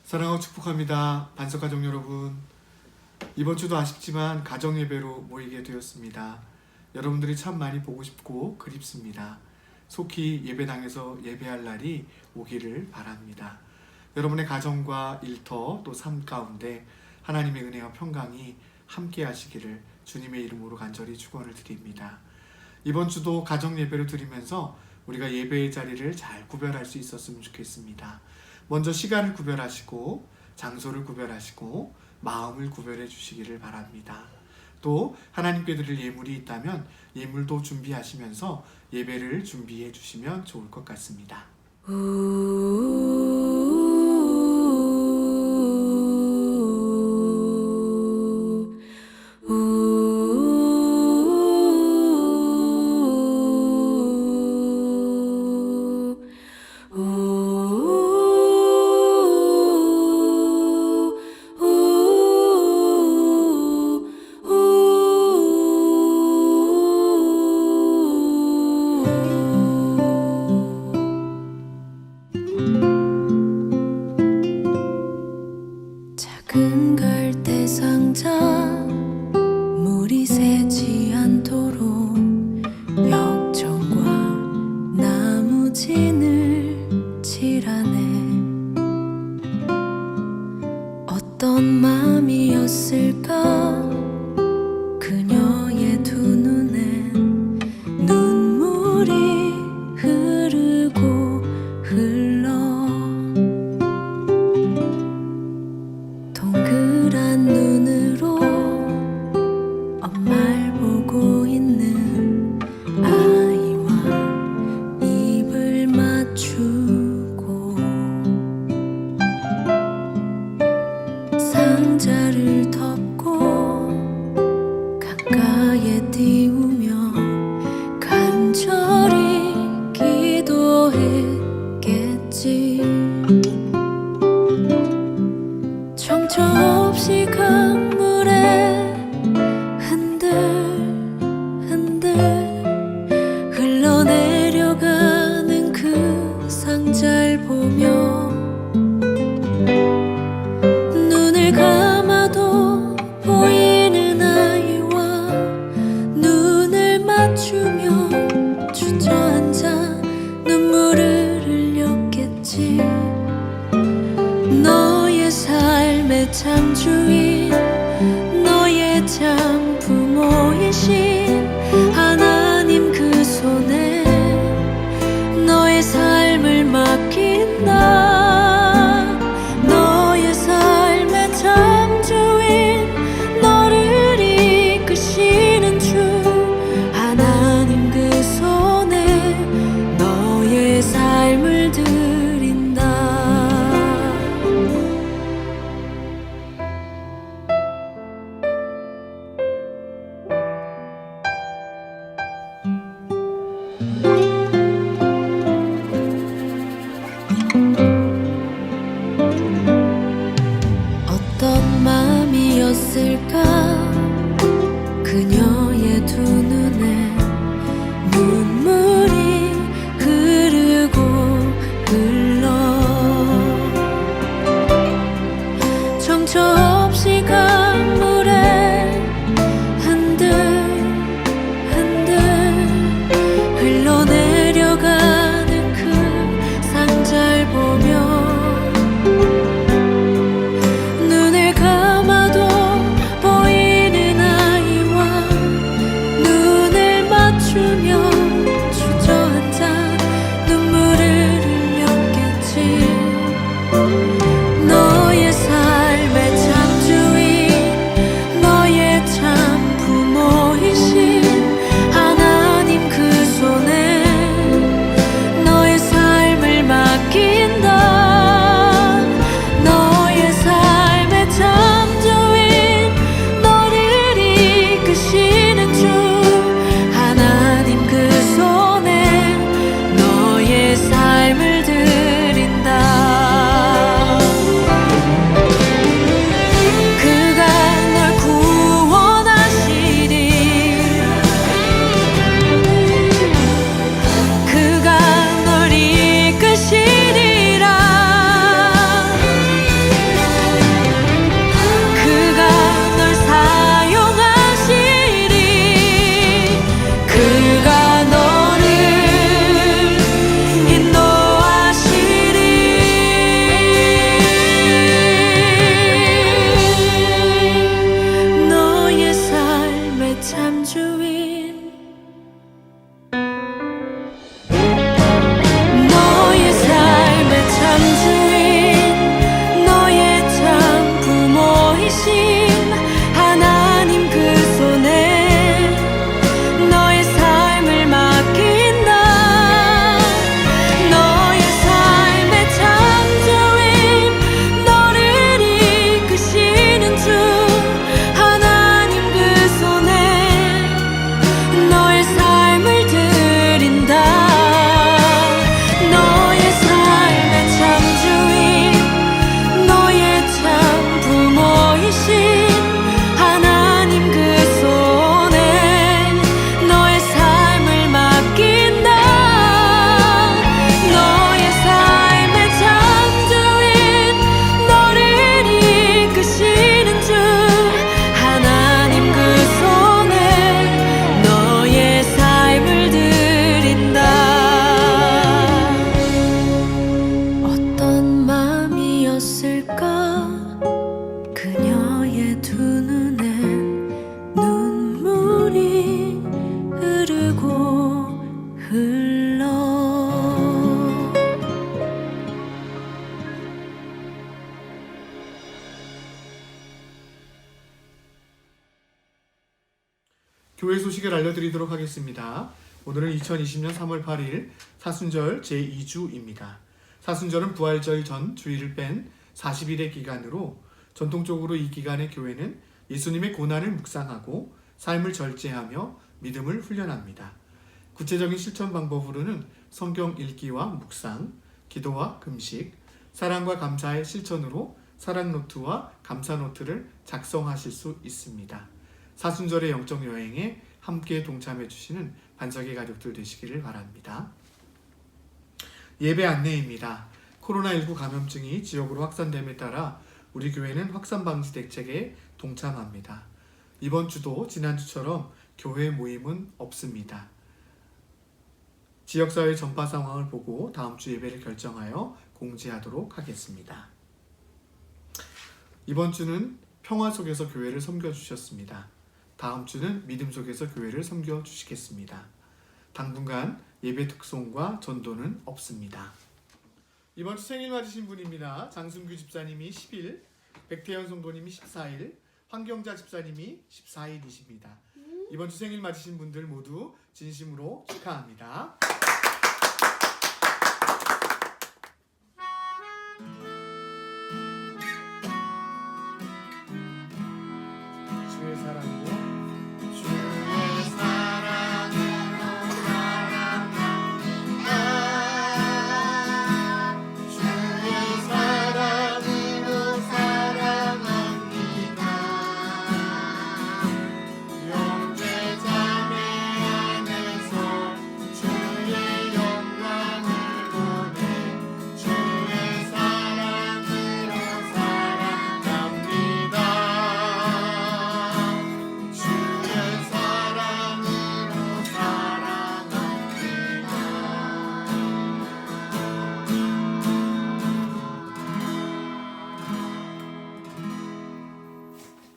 사랑하고 축복합니다. 반석가족 여러분, 이번 주도 아쉽지만 가정예배로 모이게 되었습니다. 여러분들이 참 많이 보고 싶고 그립습니다. 속히 예배당에서 예배할 날이 오기를 바랍니다. 여러분의 가정과 일터 또 삶 가운데 하나님의 은혜와 평강이 함께 하시기를 주님의 이름으로 간절히 축원을 드립니다. 이번 주도 가정예배를 드리면서 우리가 예배의 자리를 잘 구별할 수 있었으면 좋겠습니다. 먼저 시간을 구별하시고 장소를 구별하시고 마음을 구별해 주시기를 바랍니다. 또 하나님께 드릴 예물이 있다면 예물도 준비하시면서 예배를 준비해 주시면 좋을 것 같습니다. 작은 갈대 상자 물이 새지 않도록 벽정과 나무 진을 칠하네. 어떤 맘이었을까 그녀의 두 눈엔 눈물이 흐르고 흘러 동그란 눈으로 엄마를 보고 있는 아이와 입을 맞추고 상자를 덮고 강가에 띄우며 간절히 기도했겠지. 정처 없이 강물에 흔들흔들 흘러내려가는 그 상자를 보며 눈을 감아도 보이는 아이와 눈을 맞추며 주저앉아 눈물을 흘렸겠지. 너의 삶의 참 주인, 너의 참 부모이신 하나님 그 손에 너의 삶을 맡긴다. 너의 삶의 참 주인, 너를 이끄시는 주 하나님 그 손에 너의 삶을 드린다. 교회 소식을 알려드리도록 하겠습니다. 오늘은 2020년 3월 8일 사순절 제2주입니다. 사순절은 부활절 전 주일을 뺀 40일의 기간으로 전통적으로 이 기간에 교회는 예수님의 고난을 묵상하고 삶을 절제하며 믿음을 훈련합니다. 구체적인 실천 방법으로는 성경 읽기와 묵상, 기도와 금식, 사랑과 감사의 실천으로 사랑 노트와 감사 노트를 작성하실 수 있습니다. 사순절의 영적 여행에 함께 동참해 주시는 반석의 가족들 되시기를 바랍니다. 예배 안내입니다. 코로나19 감염증이 지역으로 확산됨에 따라 우리 교회는 확산 방지 대책에 동참합니다. 이번 주도 지난주처럼 교회 모임은 없습니다. 지역사회 전파 상황을 보고 다음 주 예배를 결정하여 공지하도록 하겠습니다. 이번 주는 평화 속에서 교회를 섬겨주셨습니다. 다음 주는 믿음 속에서 교회를 섬겨주시겠습니다. 당분간 예배 특송과 전도는 없습니다. 이번 주 생일 맞으신 분입니다. 장순규 집사님이 10일, 백태현 성도님이 14일, 황경자 집사님이 14일이십니다. 이번 주 생일 맞으신 분들 모두 진심으로 축하합니다. 주의 사랑으로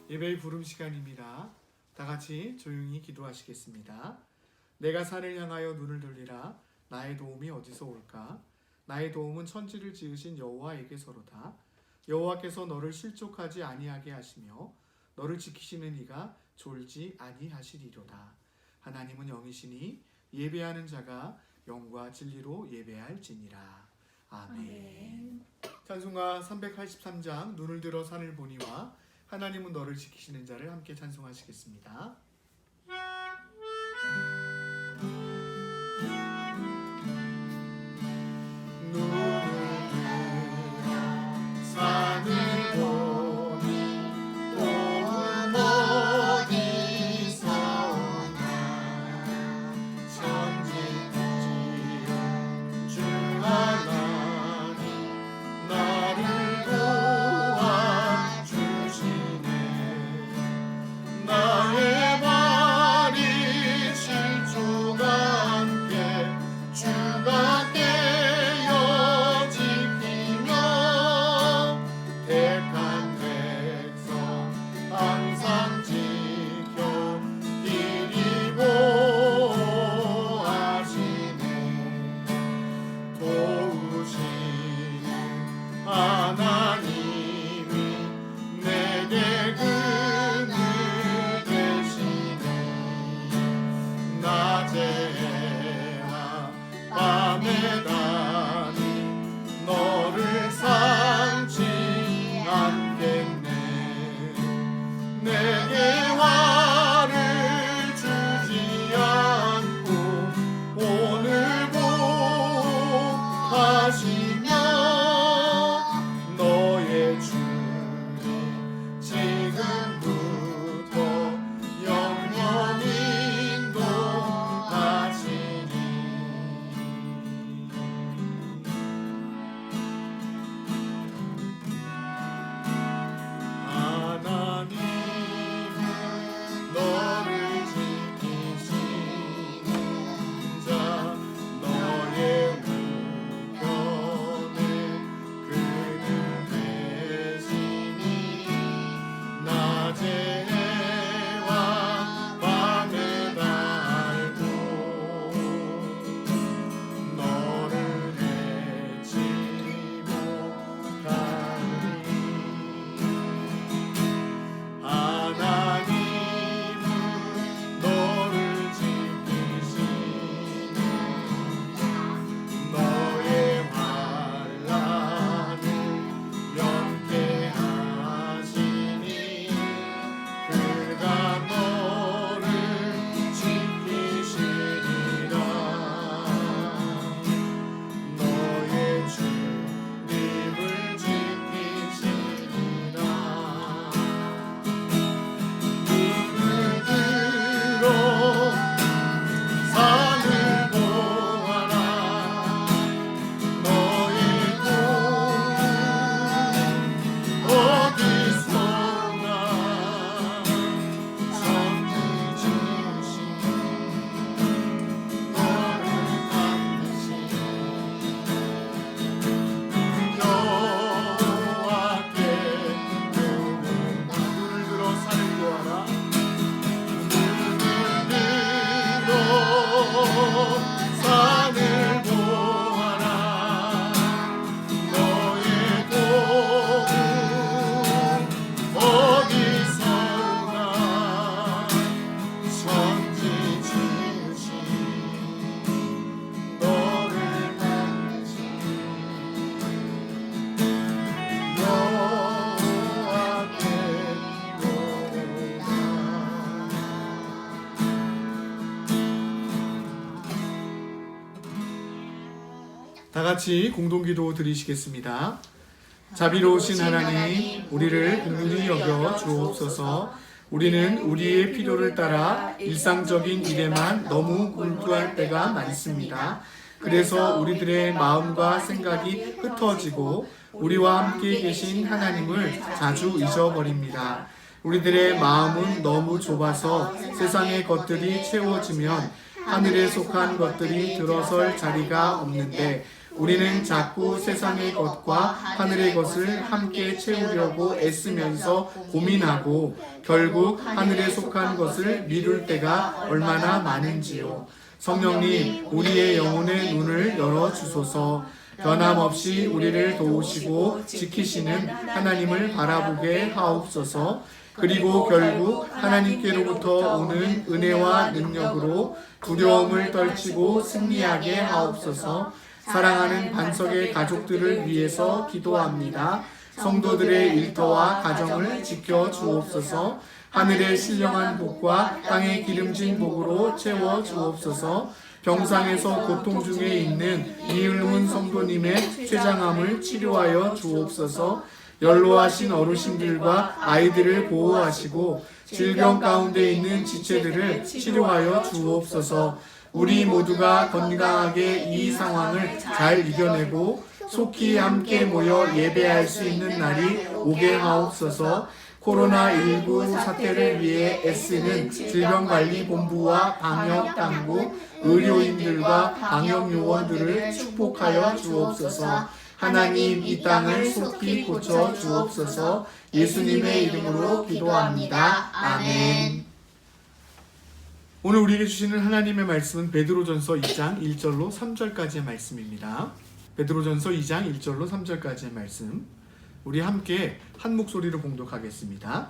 예배의 부름 시간입니다. 다 같이 조용히 기도하시겠습니다. 내가 산을 향하여 눈을 돌리라. 나의 도움이 어디서 올까? 나의 도움은 천지를 지으신 여호와에게서로다. 여호와께서 너를 실족하지 아니하게 하시며 너를 지키시는 이가 졸지 아니하시리로다. 하나님은 영이시니 예배하는 자가 영과 진리로 예배할지니라. 아멘. 찬송가 383장 눈을 들어 산을 보니와 하나님은 너를 지키시는 자를 함께 찬송하시겠습니다. 산을 보니 도움 어디서 오나 천지지은 주 하나님 나를 도와주시네. 나의 다 같이 공동기도 드리시겠습니다. 자비로우신 하나님, 우리를 긍휼히 여겨 주옵소서. 우리는 우리의 필요를 따라 일상적인 일에만 너무 몰두할 때가 많습니다. 그래서 우리들의 마음과 생각이 흩어지고 우리와 함께 계신 하나님을 자주 잊어버립니다. 우리들의 마음은 너무 좁아서 세상의 것들이 채워지면 하늘에 속한 것들이 들어설 자리가 없는데 우리는 자꾸 세상의 것과 하늘의 것을 함께 채우려고 애쓰면서 고민하고 결국 하늘에 속한 것을 미룰 때가 얼마나 많은지요. 성령님, 우리의 영혼의 눈을 열어주소서. 변함없이 우리를 도우시고 지키시는 하나님을 바라보게 하옵소서. 그리고 결국 하나님께로부터 오는 은혜와 능력으로 두려움을 떨치고 승리하게 하옵소서. 사랑하는 반석의 가족들을 위해서 기도합니다. 성도들의 일터와 가정을 지켜 주옵소서. 하늘의 신령한 복과 땅의 기름진 복으로 채워 주옵소서. 병상에서 고통 중에 있는 이을문 성도님의 췌장암을 치료하여 주옵소서. 연로하신 어르신들과 아이들을 보호하시고 질병 가운데 있는 지체들을 치료하여 주옵소서. 우리 모두가 건강하게 이 상황을 잘 이겨내고 속히 함께 모여 예배할 수 있는 날이 오게 하옵소서. 코로나19 사태를 위해 애쓰는 질병관리본부와 방역당국, 의료인들과 방역요원들을 축복하여 주옵소서. 하나님, 이 땅을 속히 고쳐 주옵소서. 예수님의 이름으로 기도합니다. 아멘. 오늘 우리에게 주시는 하나님의 말씀은 베드로전서 2장 1절로 3절까지의 말씀입니다. 베드로전서 2장 1절로 3절까지의 말씀, 우리 함께 한 목소리로 봉독하겠습니다.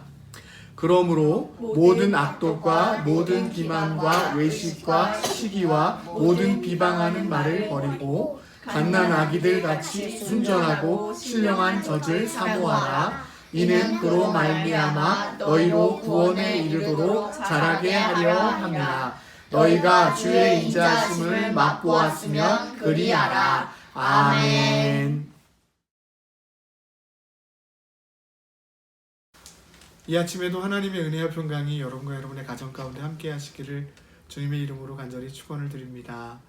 그러므로 모든 악독과 모든 기만과 외식과 시기와 모든 비방하는 말을 버리고 갓난아기들 같이 순전하고 신령한 젖을 사모하라. 이는 그로 말미암아 너희로 구원에 이르도록 자라게 하려 함이라. 너희가 주의 인자하심을 맛보았으면 그리하라. 아멘. 이 아침에도 하나님의 은혜와 평강이 여러분과 여러분의 가정 가운데 함께 하시기를 주님의 이름으로 간절히 축원을 드립니다.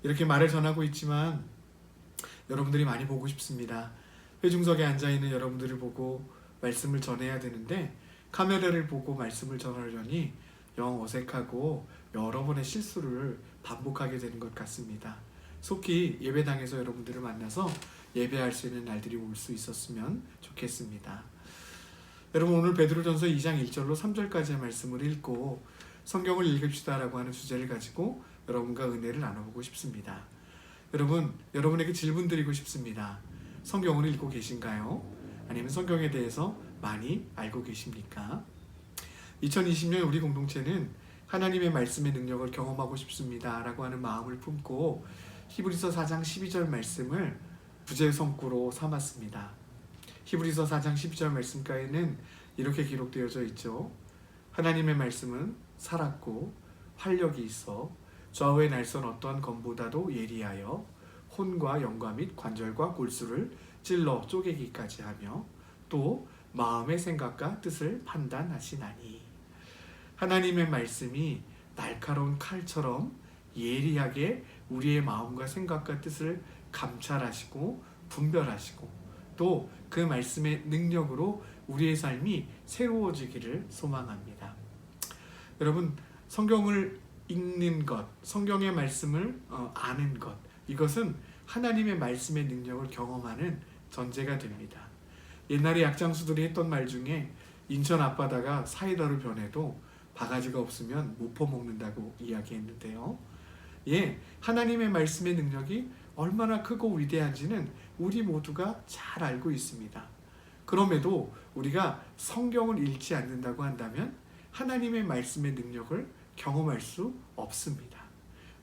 이렇게 말을 전하고 있지만 여러분들이 많이 보고 싶습니다. 회중석에 앉아있는 여러분들을 보고 말씀을 전해야 되는데 카메라를 보고 말씀을 전하려니 영 어색하고 여러 번의 실수를 반복하게 되는 것 같습니다. 속히 예배당에서 여러분들을 만나서 예배할 수 있는 날들이 올 수 있었으면 좋겠습니다. 여러분, 오늘 베드로전서 2장 1절로 3절까지의 말씀을 읽고 성경을 읽읍시다라고 하는 주제를 가지고 여러분과 은혜를 나눠보고 싶습니다. 여러분, 여러분에게 질문 드리고 싶습니다. 성경을 읽고 계신가요? 아니면 성경에 대해서 많이 알고 계십니까? 2020년 우리 공동체는 하나님의 말씀의 능력을 경험하고 싶습니다 라고 하는 마음을 품고 히브리서 4장 12절 말씀을 부재 성구로 삼았습니다. 히브리서 4장 12절 말씀가에는 이렇게 기록되어져 있죠. 하나님의 말씀은 살았고 활력이 있어 좌우의 날선 어떠한 검보다도 예리하여 혼과 영과 및 관절과 골수를 찔러 쪼개기까지 하며 또 마음의 생각과 뜻을 판단하시나니. 하나님의 말씀이 날카로운 칼처럼 예리하게 우리의 마음과 생각과 뜻을 감찰하시고 분별하시고 또 그 말씀의 능력으로 우리의 삶이 새로워지기를 소망합니다. 여러분, 성경을 읽는 것, 성경의 말씀을 아는 것, 이것은 하나님의 말씀의 능력을 경험하는 전제가 됩니다. 옛날에 약장수들이 했던 말 중에 인천 앞바다가 사이다로 변해도 바가지가 없으면 못 퍼먹는다고 이야기했는데요. 하나님의 말씀의 능력이 얼마나 크고 위대한지는 우리 모두가 잘 알고 있습니다. 그럼에도 우리가 성경을 읽지 않는다고 한다면 하나님의 말씀의 능력을 경험할 수 없습니다.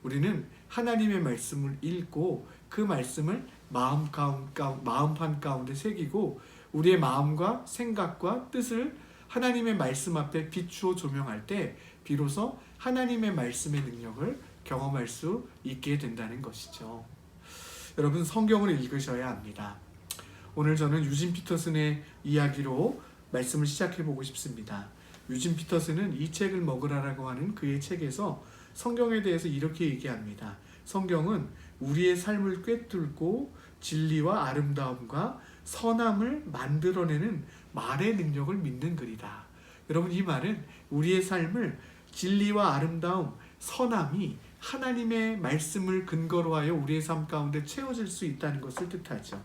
우리는 하나님의 말씀을 읽고 그 말씀을 마음판 가운데 새기고 우리의 마음과 생각과 뜻을 하나님의 말씀 앞에 비추어 조명할 때 비로소 하나님의 말씀의 능력을 경험할 수 있게 된다는 것이죠. 여러분 성경을 읽으셔야 합니다. 오늘 저는 유진 피터슨의 이야기로 말씀을 시작해 보고 싶습니다. 유진 피터슨은 이 책을 먹으라라고 하는 그의 책에서 성경에 대해서 이렇게 얘기합니다. 성경은 우리의 삶을 꿰뚫고 진리와 아름다움과 선함을 만들어내는 말의 능력을 믿는 글이다. 여러분, 이 말은 우리의 삶을 진리와 아름다움, 선함이 하나님의 말씀을 근거로 하여 우리의 삶 가운데 채워질 수 있다는 것을 뜻하죠.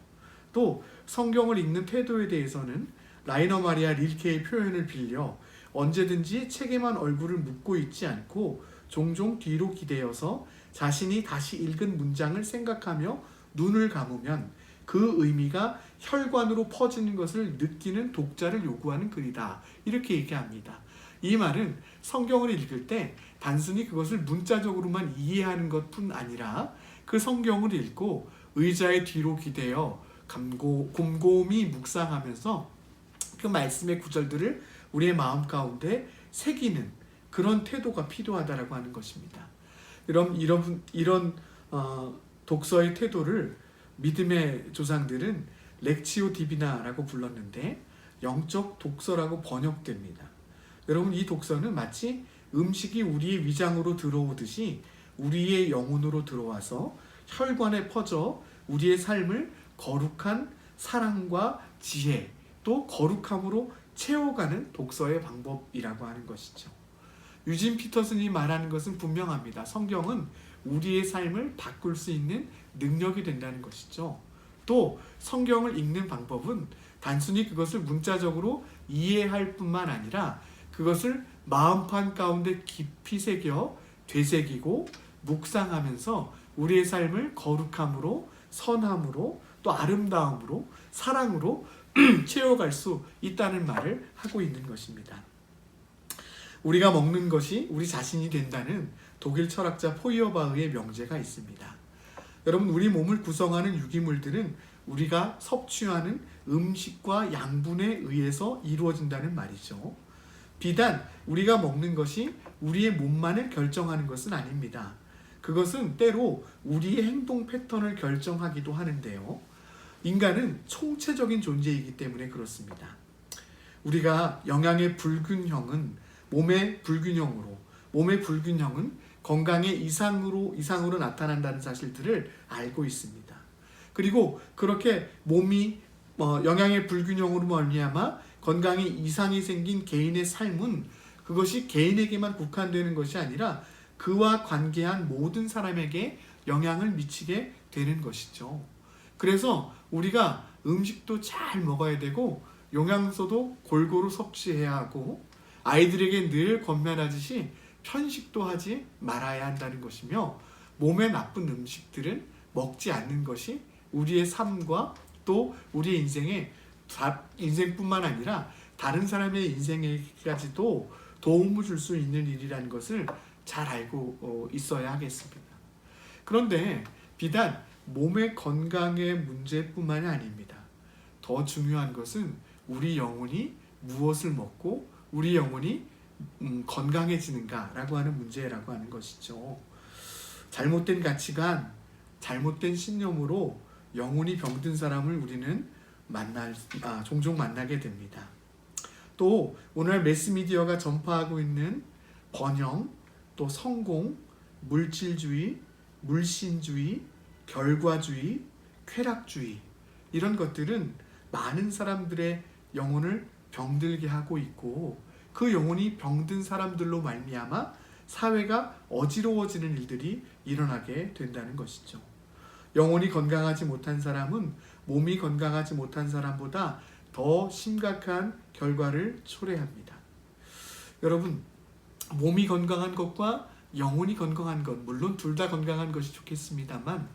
또 성경을 읽는 태도에 대해서는 라이너 마리아 릴케의 표현을 빌려 언제든지 책에만 얼굴을 묻고 있지 않고 종종 뒤로 기대어서 자신이 다시 읽은 문장을 생각하며 눈을 감으면 그 의미가 혈관으로 퍼지는 것을 느끼는 독자를 요구하는 글이다. 이렇게 얘기합니다. 이 말은 성경을 읽을 때 단순히 그것을 문자적으로만 이해하는 것뿐 아니라 그 성경을 읽고 의자의 뒤로 기대어 곰곰이 묵상하면서 그 말씀의 구절들을 우리의 마음 가운데 새기는 그런 태도가 필요하다라고 하는 것입니다. 이런 독서의 태도를 믿음의 조상들은 렉치오 디비나라고 불렀는데 영적 독서라고 번역됩니다. 여러분, 이 독서는 마치 음식이 우리의 위장으로 들어오듯이 우리의 영혼으로 들어와서 혈관에 퍼져 우리의 삶을 거룩한 사랑과 지혜 또 거룩함으로 채워가는 독서의 방법이라고 하는 것이죠. 유진 피터슨이 말하는 것은 분명합니다. 성경은 우리의 삶을 바꿀 수 있는 능력이 된다는 것이죠. 또 성경을 읽는 방법은 단순히 그것을 문자적으로 이해할 뿐만 아니라 그것을 마음판 가운데 깊이 새겨 되새기고 묵상하면서 우리의 삶을 거룩함으로 선함으로 또 아름다움으로 사랑으로 채워갈 수 있다는 말을 하고 있는 것입니다. 우리가 먹는 것이 우리 자신이 된다는 독일 철학자 포이어바흐의 명제가 있습니다. 여러분, 우리 몸을 구성하는 유기물들은 우리가 섭취하는 음식과 양분에 의해서 이루어진다는 말이죠. 비단 우리가 먹는 것이 우리의 몸만을 결정하는 것은 아닙니다. 그것은 때로 우리의 행동 패턴을 결정하기도 하는데요. 인간은 총체적인 존재이기 때문에 그렇습니다. 우리가 영양의 불균형은 몸의 불균형은 건강의 이상으로 나타난다는 사실들을 알고 있습니다. 그리고 그렇게 몸이 영양의 불균형으로 말미암아 건강에 이상이 생긴 개인의 삶은 그것이 개인에게만 국한되는 것이 아니라 그와 관계한 모든 사람에게 영향을 미치게 되는 것이죠. 그래서 우리가 음식도 잘 먹어야 되고 영양소도 골고루 섭취해야 하고 아이들에게 늘 권면하듯이 편식도 하지 말아야 한다는 것이며 몸에 나쁜 음식들은 먹지 않는 것이 우리의 삶과 또 우리의 인생뿐만 아니라 다른 사람의 인생에까지도 도움을 줄 수 있는 일이라는 것을 잘 알고 있어야 하겠습니다. 그런데 비단 몸의 건강의 문제뿐만이 아닙니다. 더 중요한 것은 우리 영혼이 무엇을 먹고 우리 영혼이 건강해지는가라고 하는 문제라고 하는 것이죠. 잘못된 가치관, 잘못된 신념으로 영혼이 병든 사람을 우리는 종종 만나게 됩니다. 또 오늘 매스미디어가 전파하고 있는 번영, 또 성공, 물질주의, 물신주의, 결과주의, 쾌락주의 이런 것들은 많은 사람들의 영혼을 병들게 하고 있고 그 영혼이 병든 사람들로 말미암아 사회가 어지러워지는 일들이 일어나게 된다는 것이죠. 영혼이 건강하지 못한 사람은 몸이 건강하지 못한 사람보다 더 심각한 결과를 초래합니다. 여러분, 몸이 건강한 것과 영혼이 건강한 것, 물론 둘 다 건강한 것이 좋겠습니다만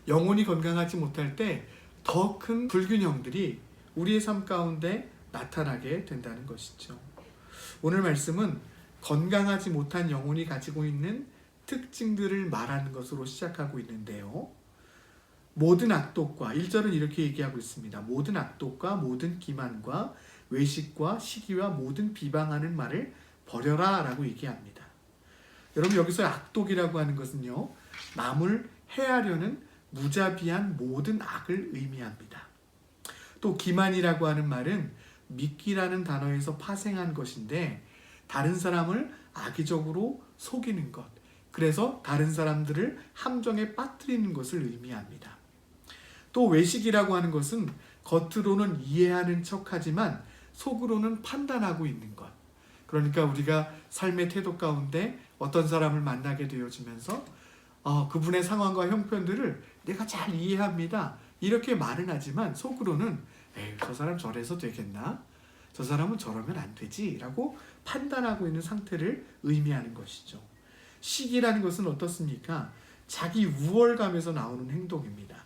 영혼이 건강하지 못할 때 더 큰 불균형들이 우리의 삶 가운데 나타나게 된다는 것이죠. 오늘 말씀은 건강하지 못한 영혼이 가지고 있는 특징들을 말하는 것으로 시작하고 있는데요. 모든 악독과 1절은 이렇게 얘기하고 있습니다. 모든 악독과 모든 기만과 외식과 시기와 모든 비방하는 말을 버려라 라고 얘기합니다. 여러분, 여기서 악독이라고 하는 것은요, 남을 해하려는 무자비한 모든 악을 의미합니다. 또 기만이라고 하는 말은 미끼라는 단어에서 파생한 것인데 다른 사람을 악의적으로 속이는 것, 그래서 다른 사람들을 함정에 빠뜨리는 것을 의미합니다. 또 외식이라고 하는 것은 겉으로는 이해하는 척하지만 속으로는 판단하고 있는 것. 그러니까 우리가 삶의 태도 가운데 어떤 사람을 만나게 되어지면서 그분의 상황과 형편들을 내가 잘 이해합니다. 이렇게 말은 하지만 속으로는 에이, 저 사람 저래서 되겠나? 저 사람은 저러면 안 되지 라고 판단하고 있는 상태를 의미하는 것이죠. 시기라는 것은 어떻습니까? 자기 우월감에서 나오는 행동입니다.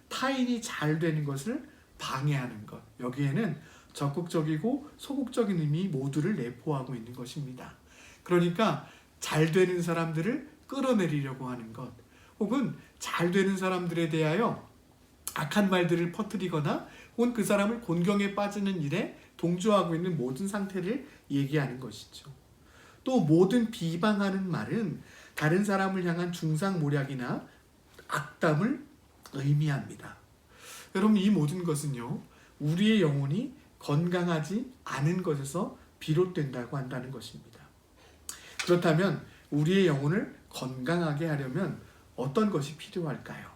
타인이 잘 되는 것을 방해하는 것. 여기에는 적극적이고 소극적인 의미 모두를 내포하고 있는 것입니다. 그러니까 잘 되는 사람들을 끌어내리려고 하는 것, 혹은 잘 되는 사람들에 대하여 악한 말들을 퍼뜨리거나 혹은 그 사람을 곤경에 빠지는 일에 동조하고 있는 모든 상태를 얘기하는 것이죠. 또 모든 비방하는 말은 다른 사람을 향한 중상모략이나 악담을 의미합니다. 여러분, 이 모든 것은요, 우리의 영혼이 건강하지 않은 것에서 비롯된다고 한다는 것입니다. 그렇다면 우리의 영혼을 건강하게 하려면 어떤 것이 필요할까요?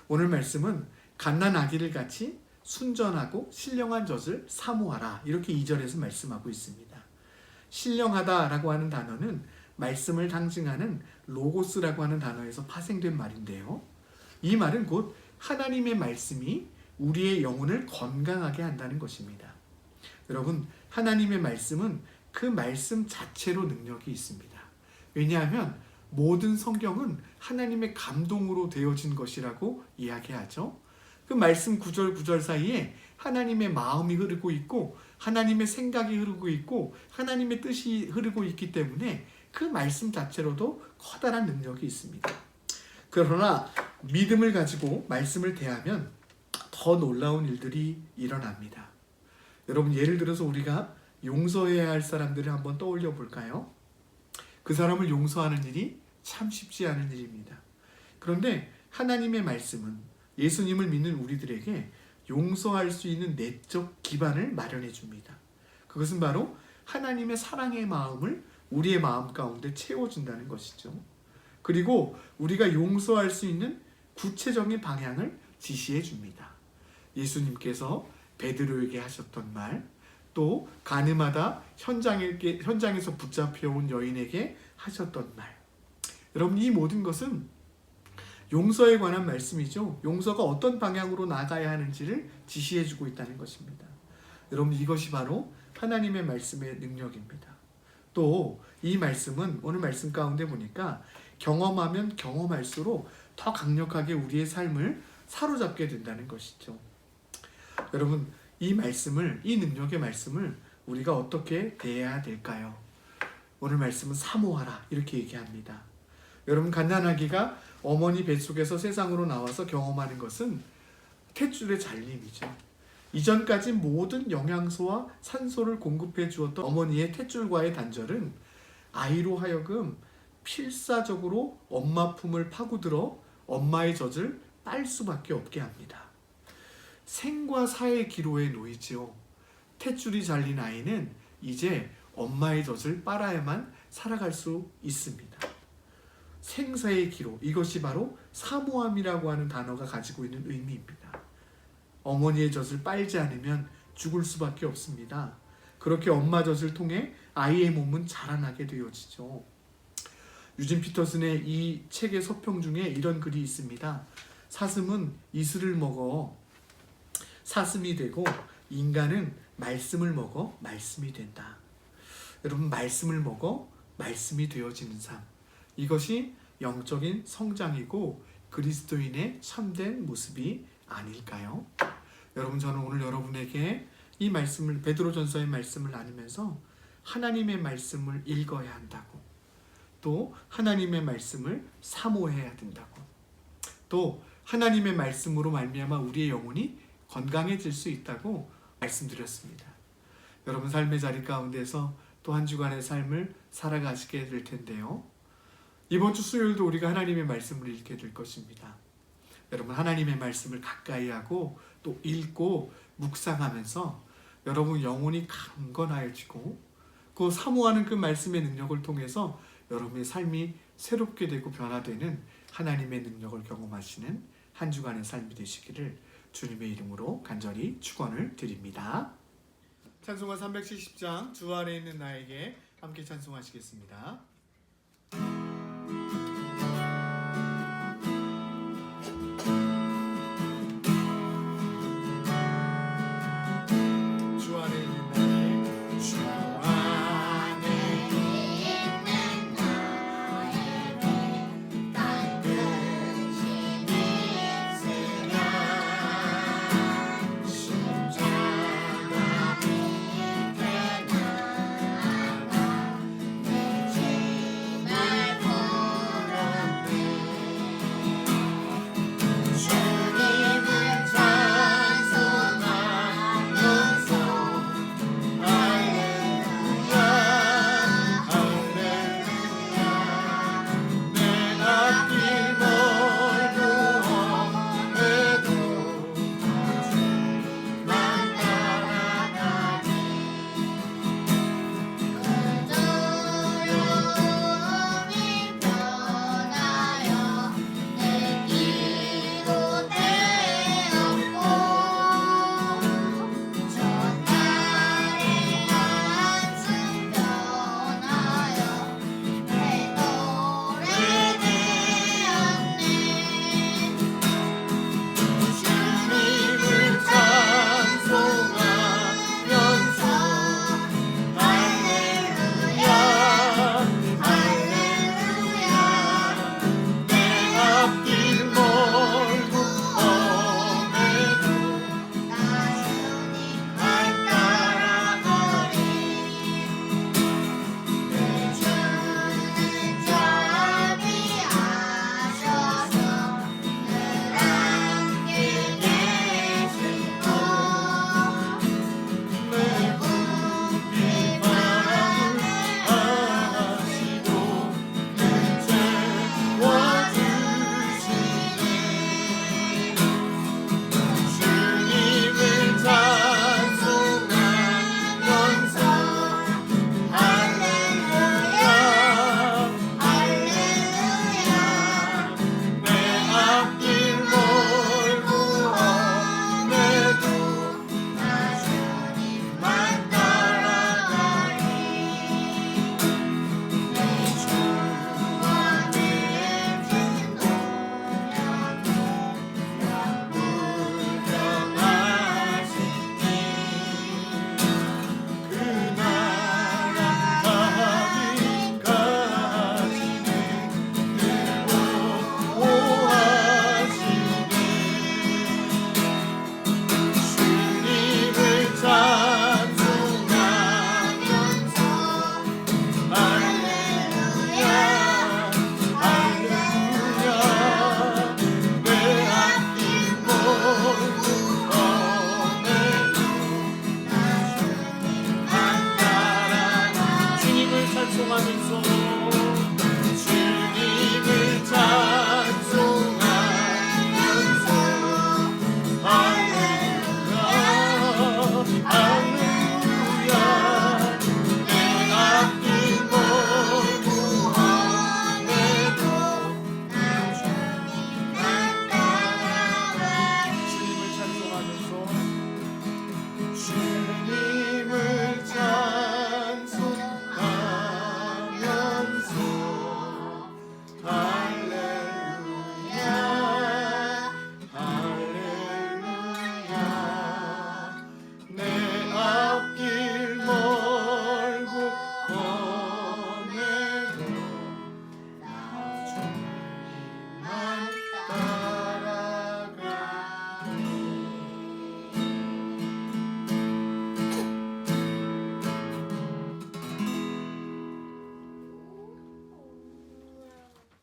오늘 말씀은 갓난아기를 같이 순전하고 신령한 젖을 사모하라, 이렇게 2절에서 말씀하고 있습니다. 신령하다라고 하는 단어는 말씀을 상징하는 로고스라고 하는 단어에서 파생된 말인데요. 이 말은 곧 하나님의 말씀이 우리의 영혼을 건강하게 한다는 것입니다. 여러분, 하나님의 말씀은 그 말씀 자체로 능력이 있습니다. 왜냐하면 모든 성경은 하나님의 감동으로 되어진 것이라고 이야기하죠. 그 말씀 구절 구절 사이에 하나님의 마음이 흐르고 있고 하나님의 생각이 흐르고 있고 하나님의 뜻이 흐르고 있기 때문에 그 말씀 자체로도 커다란 능력이 있습니다. 그러나 믿음을 가지고 말씀을 대하면 더 놀라운 일들이 일어납니다. 여러분, 예를 들어서 우리가 용서해야 할 사람들을 한번 떠올려 볼까요? 그 사람을 용서하는 일이 참 쉽지 않은 일입니다. 그런데 하나님의 말씀은 예수님을 믿는 우리들에게 용서할 수 있는 내적 기반을 마련해 줍니다. 그것은 바로 하나님의 사랑의 마음을 우리의 마음 가운데 채워준다는 것이죠. 그리고 우리가 용서할 수 있는 구체적인 방향을 지시해 줍니다. 예수님께서 베드로에게 하셨던 말, 또 가늠하다 현장에서 붙잡혀온 여인에게 하셨던 말. 여러분, 이 모든 것은 용서에 관한 말씀이죠. 용서가 어떤 방향으로 나가야 하는지를 지시해주고 있다는 것입니다. 여러분, 이것이 바로 하나님의 말씀의 능력입니다. 또 이 말씀은 오늘 말씀 가운데 보니까 경험하면 경험할수록 더 강력하게 우리의 삶을 사로잡게 된다는 것이죠. 여러분, 이 말씀을, 이 능력의 말씀을 우리가 어떻게 대해야 될까요? 오늘 말씀은 사모하라, 이렇게 얘기합니다. 여러분, 갓난아기가 어머니 뱃속에서 세상으로 나와서 경험하는 것은 탯줄의 잘림이죠. 이전까지 모든 영양소와 산소를 공급해 주었던 어머니의 탯줄과의 단절은 아이로 하여금 필사적으로 엄마 품을 파고들어 엄마의 젖을 빨 수밖에 없게 합니다. 생과 사의 기로에 놓이지요. 탯줄이 잘린 아이는 이제 엄마의 젖을 빨아야만 살아갈 수 있습니다. 생사의 기로, 이것이 바로 사모함이라고 하는 단어가 가지고 있는 의미입니다. 어머니의 젖을 빨지 않으면 죽을 수밖에 없습니다. 그렇게 엄마 젖을 통해 아이의 몸은 자라나게 되어지죠. 유진 피터슨의 이 책의 서평 중에 이런 글이 있습니다. 사슴은 이슬을 먹어 사슴이 되고 인간은 말씀을 먹어 말씀이 된다. 여러분, 말씀을 먹어 말씀이 되어지는 삶, 이것이 영적인 성장이고 그리스도인의 참된 모습이 아닐까요? 여러분, 저는 오늘 여러분에게 이 말씀을, 베드로전서의 말씀을 나누면서 하나님의 말씀을 읽어야 한다고, 또 하나님의 말씀을 사모해야 된다고, 또 하나님의 말씀으로 말미암아 우리의 영혼이 건강해질 수 있다고 말씀드렸습니다. 여러분, 삶의 자리 가운데서 또 한 주간의 삶을 살아가시게 될 텐데요. 이번 주 수요일도 우리가 하나님의 말씀을 읽게 될 것입니다. 여러분 하나님의 말씀을 가까이 하고 또 읽고 묵상하면서 여러분 영혼이 강건하여지고 그 사모하는 그 말씀의 능력을 통해서 여러분의 삶이 새롭게 되고 변화되는 하나님의 능력을 경험하시는 한 주간의 삶이 되시기를 주님의 이름으로 간절히 축원을 드립니다. 찬송가 370장 주 안에 있는 나에게 함께 찬송하시겠습니다. 주 안에 있는 나에게 주 안에 있는 나에게 반드시 있으랴 십자가 밑에 나아가 내 짐을 풀었네 주님을 찬송하면서 할렐루야 할렐루야 내 앞길 멀고 험해도 주만 따라가니 두려움이 변하여 내 길로 되었고 전날의 한숨 변하여 내 노래 되었네 주님을 찬송하면서 할렐루야 할렐루야 내 앞길 멀고 험해도 나 주님만 따라가리 내 주는 자비하셔서 늘 함께 계시고 내 부귀 바람을 아시고 늘 채워주시네 주님을 찬송하면서 할렐루야 할렐루야 내 앞길 멀고 험해도 나 주님만 따라가리 내 주 안에 든 노력에 영불평하시니 그 나라 가기까지는 늘 보호하시네 주님을 찬송하면서 할렐루야 할렐루야 내 앞길 멀고 험해도 나 주님만 따라가 주님을 찬송하면서 주님을 찬송하면서 할렐루야 할렐루야 내 앞길 멀고 험해도 나 주님만 따라가리 주님을 찬송하면서 주님을 찬송하면서 할렐루야 할렐루야 내 앞길 멀고 험해도 나 주님만 따라가리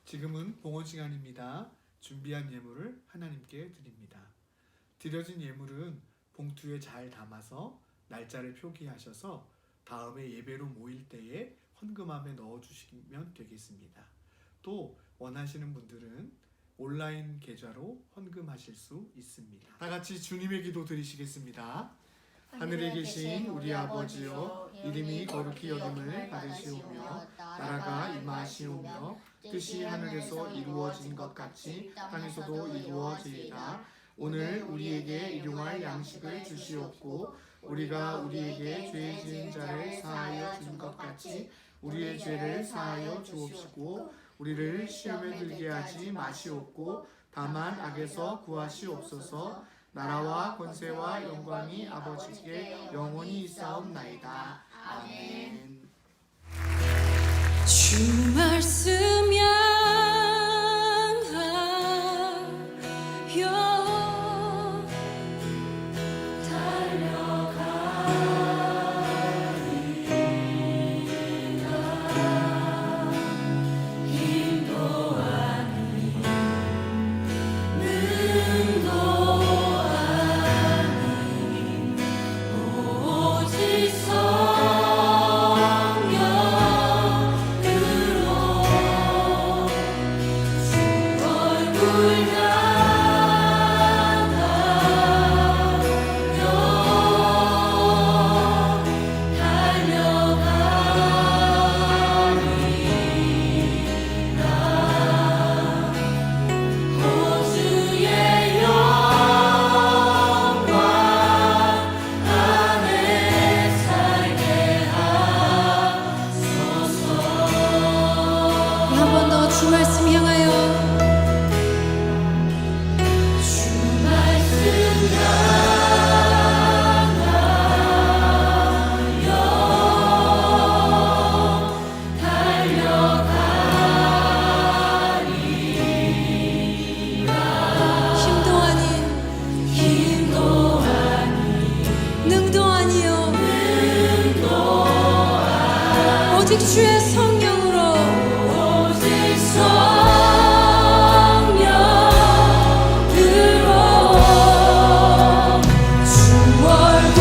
지금은 봉헌 시간입니다. 준비한 예물을 하나님께 드립니다. 드려진 예물은 봉투에 잘 담아서 날짜를 표기하셔서 다음에 예배로 모일 때에 헌금함에 넣어주시면 되겠습니다. 또 원하시는 분들은 온라인 계좌로 헌금하실 수 있습니다. 다 같이 주님의 기도 드리시겠습니다. 하늘에 계신 우리 아버지여, 이름이 거룩히 여김을 받으시오며 나라가 임하시오며 뜻이 하늘에서 이루어진 것 같이 땅에서도 이루어지이다. 오늘 우리에게 일용할 양식을 주시옵고 우리가 우리에게 죄 지은 자를 사하여 준 것 같이 우리의 죄를 사하여 주옵시고 우리를 시험에 들게 하지 마시옵고 다만 악에서 구하시옵소서. 나라와 권세와 영광이 아버지께 영원히 있사옵나이다. 아멘. 주 말씀 향하여 달려가리라. 힘도 아닌 능도 아닌 오직 성령으로 주 얼굴 호주의 영광 안에 살게 하소서. 한 번 더 주 말씀 향하여 주 말씀 향하여 달려가리라. 힘도 아닌 능도 아니요 오직 주의 성령으로 오직 성령으로 주 얼굴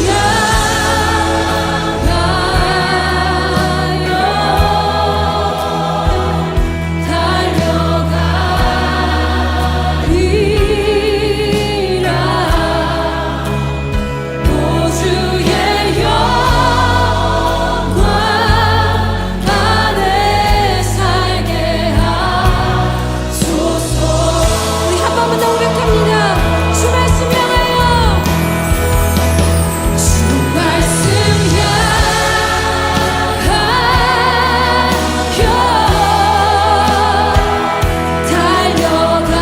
향하여 달려가리라. 오주의 영광 안에 살게 하소서. 우리 한 번만 더 고백합니다. 주 말씀 향하여 주 말씀 향하여 달려가리라.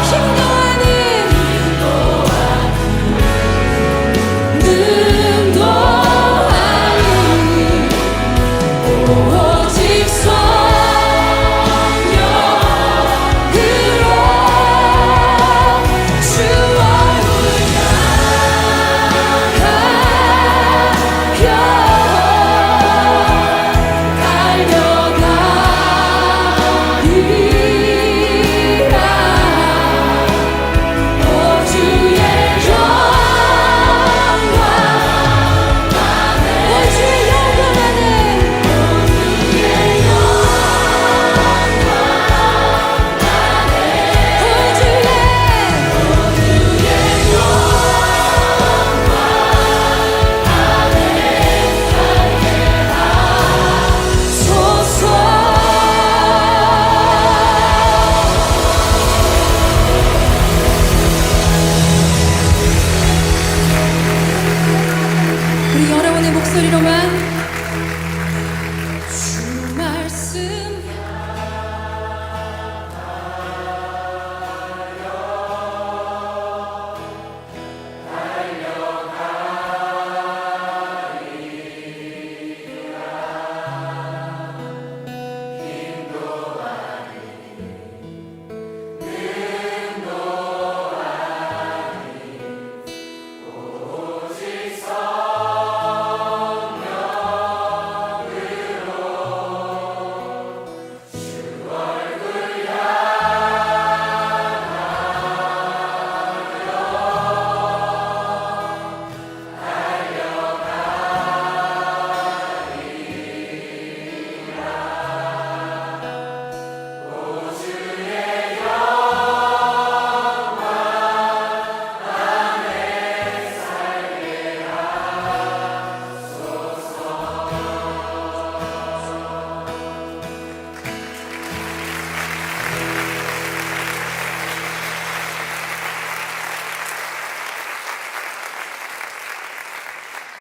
힘도 아닌 능도 아닌 오직 성령으로 주 얼굴 향하여 달려가리라. 오주의 영광 안에 오주의 영광 안에 우리 여러분의 목소리로만